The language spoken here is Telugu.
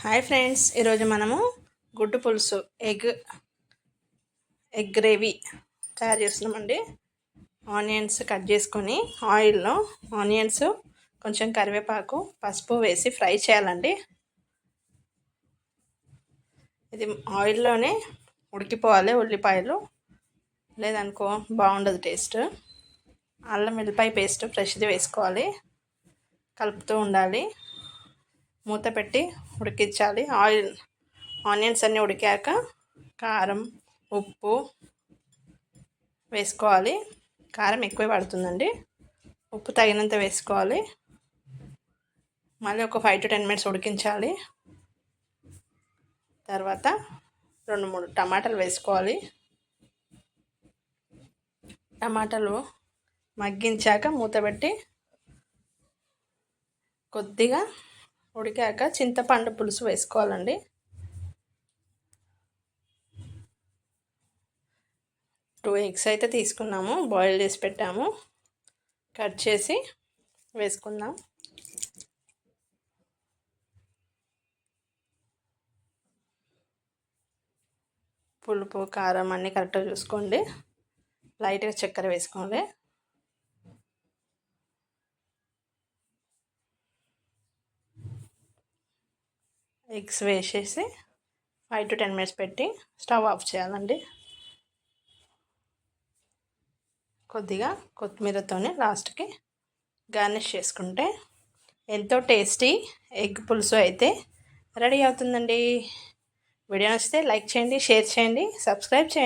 హాయ్ ఫ్రెండ్స్, ఈరోజు మనము గుడ్డు పులుసు ఎగ్ గ్రేవీ తయారు చేస్తున్నామండి. ఆనియన్స్ కట్ చేసుకొని ఆయిల్లో ఆనియన్స్ కొంచెం కరివేపాకు పసుపు వేసి ఫ్రై చేయాలండి. ఇది ఆయిల్లోనే ఉడికిపోవాలి. ఉల్లిపాయలు లేదనుకో బాగుండదు టేస్ట్. అల్లం వెల్లిపాయ పేస్ట్ ఫ్రెష్ది వేసుకోవాలి. కలుపుతూ ఉండాలి. మూత పెట్టి ఉడికించాలి. ఆనియన్స్ అన్నీ ఉడికాక కారం ఉప్పు వేసుకోవాలి. కారం ఎక్కువ పడుతుందండి, ఉప్పు తగినంత వేసుకోవాలి. మళ్ళీ ఒక 5 to 10 minutes ఉడికించాలి. తర్వాత 2-3 టమాటాలు వేసుకోవాలి. టమాటాలు మగ్గించాక మూత పెట్టి కొద్దిగా ఉడికాక చింతపండు పులుసు వేసుకోవాలండి. 2 eggs అయితే తీసుకున్నాము, బాయిల్ చేసి పెట్టాము. కట్ చేసి వేసుకుందాం. పులుపు కారం అన్నీ కరెక్ట్గా చూసుకోండి. లైట్గా చక్కెర వేసుకోండి. ఎగ్స్ వేసేసి 5 to 10 minutes పెట్టి స్టవ్ ఆఫ్ చేయాలండి. కొద్దిగా కొత్తిమీరతోనే లాస్ట్కి గార్నిష్ చేసుకుంటే ఎంతో టేస్టీ ఎగ్ పులుసు అయితే రెడీ అవుతుందండి. వీడియో నచ్చితే లైక్ చేయండి, షేర్ చేయండి, సబ్స్క్రైబ్ చేయండి.